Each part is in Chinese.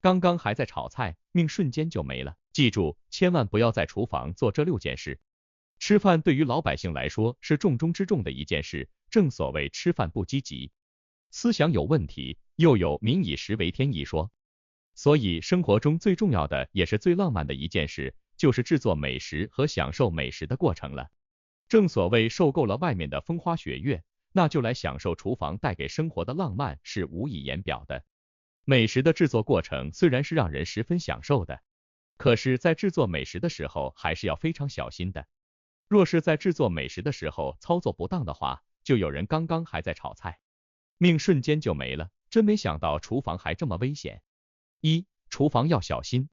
刚刚还在炒菜，命瞬间就没了。记住，千万不要在厨房做这6件事。吃饭对于老百姓来说是重中之重的一件事，正所谓吃饭不积极，思想有问题，又有民以食为天一说。所以生活中最重要的也是最浪漫的一件事，就是制作美食和享受美食的过程了。正所谓受够了外面的风花雪月，那就来享受厨房带给生活的浪漫，是无以言表的。美食的制作过程虽然是让人十分享受的，可是在制作美食的时候还是要非常小心的。若是在制作美食的时候操作不当的话，就有人刚刚还在炒菜，命瞬间就没了。真没想到厨房还这么危险。厨房要小心。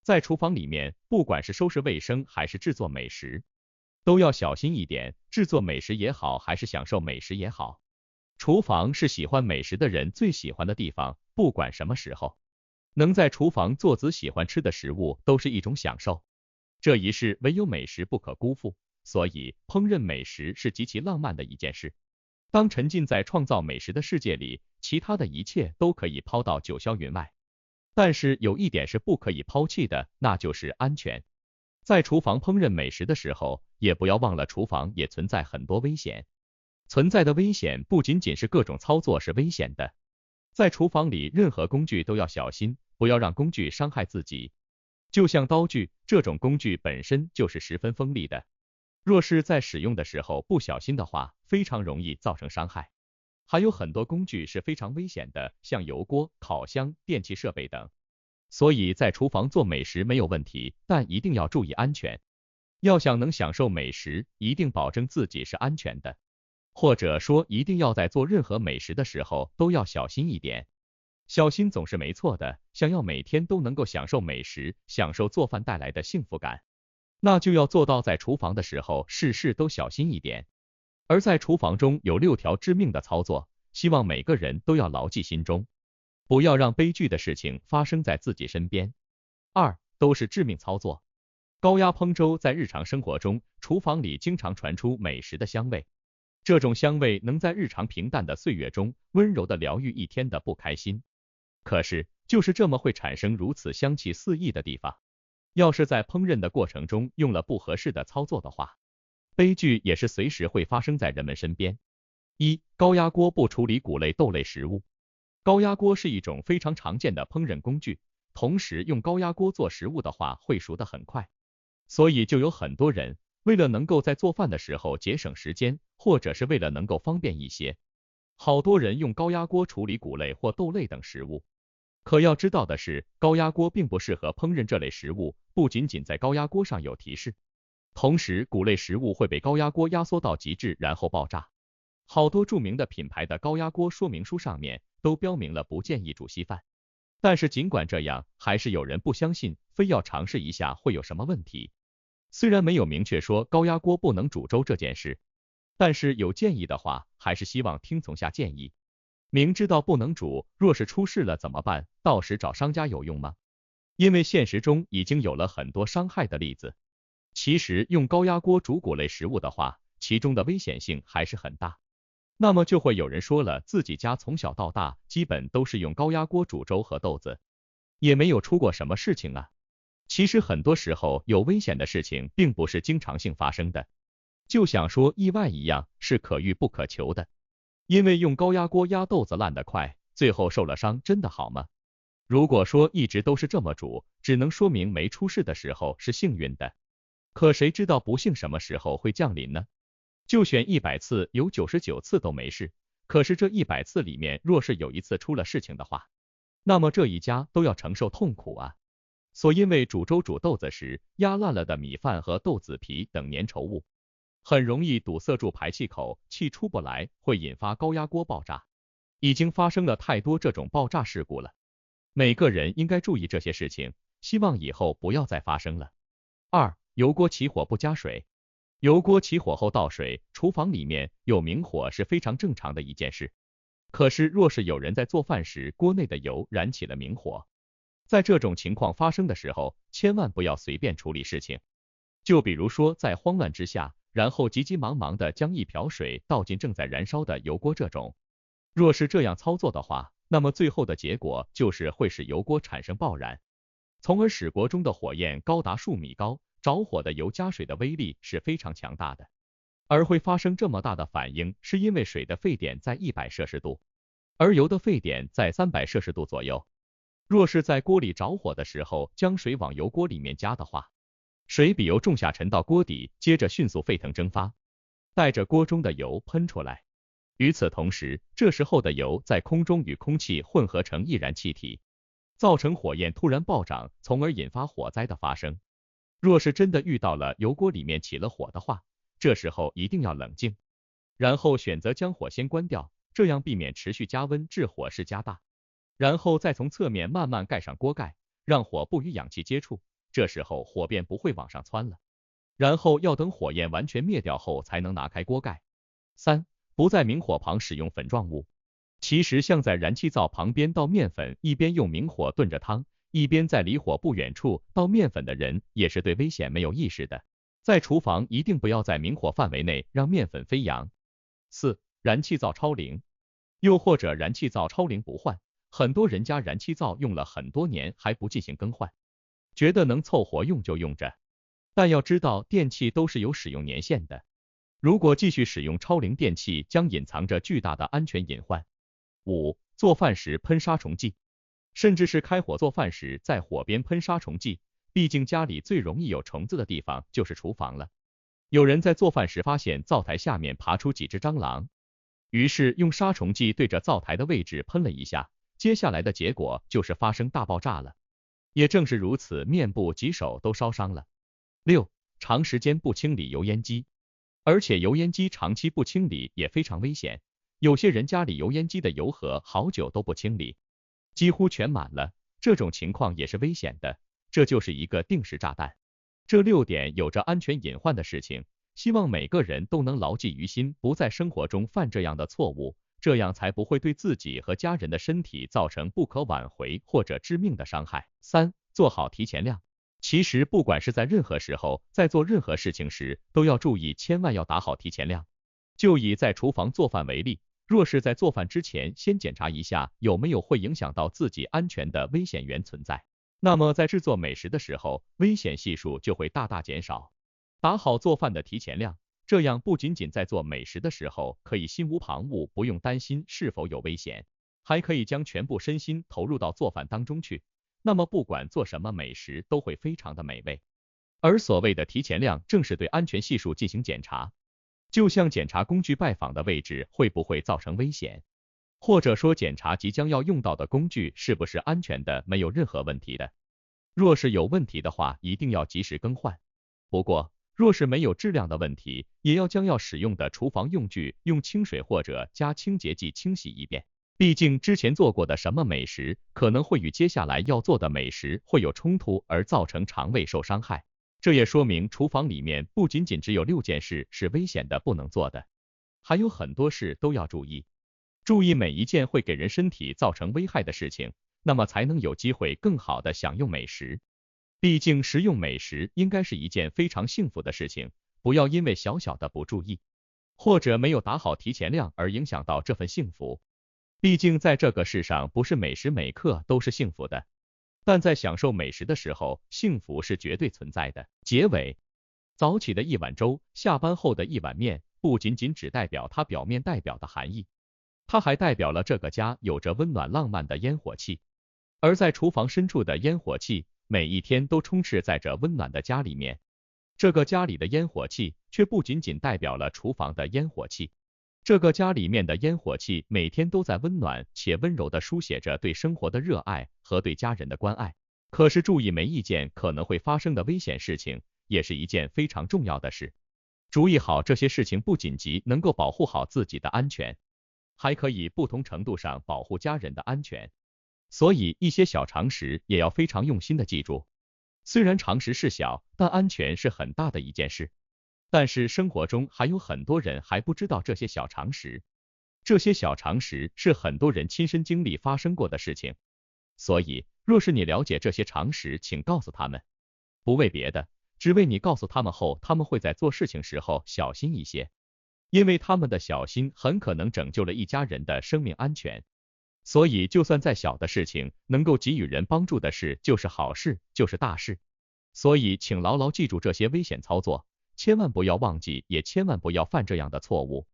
在厨房里面，不管是收拾卫生还是制作美食，都要小心一点。制作美食也好，还是享受美食也好，厨房是喜欢美食的人最喜欢的地方，不管什么时候，能在厨房做自己喜欢吃的食物，都是一种享受。这一世唯有美食不可辜负，所以烹饪美食是极其浪漫的一件事。当沉浸在创造美食的世界里，其他的一切都可以抛到九霄云外。但是有一点是不可以抛弃的，那就是安全。在厨房烹饪美食的时候，也不要忘了厨房也存在很多危险。存在的危险不仅仅是各种操作是危险的，在厨房里任何工具都要小心，不要让工具伤害自己。就像刀具，这种工具本身就是十分锋利的，若是在使用的时候不小心的话，非常容易造成伤害。还有很多工具是非常危险的，像油锅、烤箱、电气设备等。所以在厨房做美食没有问题，但一定要注意安全。要想能享受美食，一定保证自己是安全的，或者说一定要在做任何美食的时候都要小心一点。小心总是没错的，想要每天都能够享受美食，享受做饭带来的幸福感，那就要做到在厨房的时候事事都小心一点。而在厨房中有6条致命的操作，希望每个人都要牢记心中，不要让悲剧的事情发生在自己身边。都是致命操作。高压烹粥在日常生活中，厨房里经常传出美食的香味，这种香味能在日常平淡的岁月中温柔的疗愈一天的不开心。可是就是这么会产生如此香气四溢的地方，要是在烹饪的过程中用了不合适的操作的话，悲剧也是随时会发生在人们身边。高压锅不处理谷类豆类食物。高压锅是一种非常常见的烹饪工具，同时用高压锅做食物的话会熟得很快，所以就有很多人为了能够在做饭的时候节省时间，或者是为了能够方便一些，好多人用高压锅处理谷类或豆类等食物。可要知道的是，高压锅并不适合烹饪这类食物，不仅仅在高压锅上有提示，同时谷类食物会被高压锅压缩到极致，然后爆炸。好多著名的品牌的高压锅说明书上面都标明了不建议煮稀饭，但是尽管这样，还是有人不相信，非要尝试一下会有什么问题。虽然没有明确说高压锅不能煮粥这件事，但是有建议的话，还是希望听从下建议。明知道不能煮，若是出事了怎么办？到时找商家有用吗？因为现实中已经有了很多伤害的例子。其实用高压锅煮谷类食物的话，其中的危险性还是很大。那么就会有人说了，自己家从小到大基本都是用高压锅煮粥和豆子，也没有出过什么事情啊。其实很多时候有危险的事情并不是经常性发生的，就像说意外一样，是可遇不可求的。因为用高压锅压豆子烂得快，最后受了伤，真的好吗？如果说一直都是这么煮，只能说明没出事的时候是幸运的，可谁知道不幸什么时候会降临呢？就选100次，有99次都没事，可是这100次里面若是有1次出了事情的话，那么这一家都要承受痛苦啊。所因为煮粥煮豆子时，压烂了的米饭和豆子皮等粘稠物，很容易堵塞住排气口，气出不来，会引发高压锅爆炸。已经发生了太多这种爆炸事故了，每个人应该注意这些事情，希望以后不要再发生了。油锅起火不加水。油锅起火后倒水，厨房里面有明火是非常正常的一件事。可是若是有人在做饭时，锅内的油燃起了明火，在这种情况发生的时候，千万不要随便处理事情。就比如说在慌乱之下，然后急急忙忙的将一瓢水倒进正在燃烧的油锅这种，若是这样操作的话，那么最后的结果就是会使油锅产生爆燃，从而使锅中的火焰高达数米高。着火的油加水的威力是非常强大的，而会发生这么大的反应，是因为水的沸点在100°C，而油的沸点在300°C左右。若是在锅里着火的时候将水往油锅里面加的话，水比油重下沉到锅底，接着迅速沸腾蒸发，带着锅中的油喷出来。与此同时，这时候的油在空中与空气混合成易燃气体，造成火焰突然暴涨，从而引发火灾的发生。若是真的遇到了油锅里面起了火的话，这时候一定要冷静，然后选择将火先关掉，这样避免持续加温致火势加大。然后再从侧面慢慢盖上锅盖，让火不与氧气接触，这时候火便不会往上窜了。然后要等火焰完全灭掉后才能拿开锅盖。3. 不在明火旁使用粉状物。其实像在燃气灶旁边倒面粉，一边用明火炖着汤，一边在离火不远处倒面粉的人，也是对危险没有意识的。在厨房一定不要在明火范围内让面粉飞扬。4. 燃气灶超龄，又或者燃气灶超龄不换。很多人家燃气灶用了很多年还不进行更换，觉得能凑合用就用着，但要知道电器都是有使用年限的，如果继续使用超龄电器，将隐藏着巨大的安全隐患。5. 做饭时喷杀虫剂，甚至是开火做饭时在火边喷杀虫剂，毕竟家里最容易有虫子的地方就是厨房了。有人在做饭时发现灶台下面爬出几只蟑螂，于是用杀虫剂对着灶台的位置喷了一下，接下来的结果就是发生大爆炸了。也正是如此，面部及手都烧伤了。6. 长时间不清理油烟机，而且油烟机长期不清理也非常危险。有些人家里油烟机的油盒好久都不清理，几乎全满了，这种情况也是危险的，这就是一个定时炸弹。这6点有着安全隐患的事情，希望每个人都能牢记于心，不在生活中犯这样的错误，这样才不会对自己和家人的身体造成不可挽回或者致命的伤害。3. 做好提前量。其实不管是在任何时候，在做任何事情时，都要注意，千万要打好提前量。就以在厨房做饭为例，若是在做饭之前先检查一下有没有会影响到自己安全的危险源存在，那么在制作美食的时候，危险系数就会大大减少。打好做饭的提前量，这样不仅仅在做美食的时候可以心无旁骛，不用担心是否有危险，还可以将全部身心投入到做饭当中去，那么不管做什么美食都会非常的美味。而所谓的提前量，正是对安全系数进行检查，就像检查工具拜访的位置会不会造成危险，或者说检查即将要用到的工具是不是安全的，没有任何问题的。若是有问题的话，一定要及时更换。不过，若是没有质量的问题，也要将要使用的厨房用具用清水或者加清洁剂清洗一遍。毕竟之前做过的什么美食，可能会与接下来要做的美食会有冲突，而造成肠胃受伤害。这也说明厨房里面不仅仅只有6件事是危险的不能做的，还有很多事都要注意。注意每一件会给人身体造成危害的事情，那么才能有机会更好的享用美食。毕竟食用美食应该是一件非常幸福的事情，不要因为小小的不注意，或者没有打好提前量而影响到这份幸福。毕竟在这个世上，不是每时每刻都是幸福的，但在享受美食的时候，幸福是绝对存在的。结尾，早起的一碗粥，下班后的一碗面，不仅仅只代表它表面代表的含义，它还代表了这个家有着温暖浪漫的烟火气。而在厨房深处的烟火气，每一天都充斥在这温暖的家里面。这个家里的烟火气，却不仅仅代表了厨房的烟火气。这个家里面的烟火气，每天都在温暖且温柔地书写着对生活的热爱和对家人的关爱。可是注意每一件可能会发生的危险事情，也是一件非常重要的事。注意好这些事情，不仅仅能够保护好自己的安全，还可以不同程度上保护家人的安全。所以一些小常识也要非常用心的记住。虽然常识是小，但安全是很大的一件事。但是生活中还有很多人还不知道这些小常识，这些小常识是很多人亲身经历发生过的事情。所以，若是你了解这些常识，请告诉他们，不为别的，只为你告诉他们后，他们会在做事情时候小心一些，因为他们的小心很可能拯救了一家人的生命安全。所以就算再小的事情，能够给予人帮助的事，就是好事，就是大事。所以请牢牢记住这些危险操作，千万不要忘记，也千万不要犯这样的错误。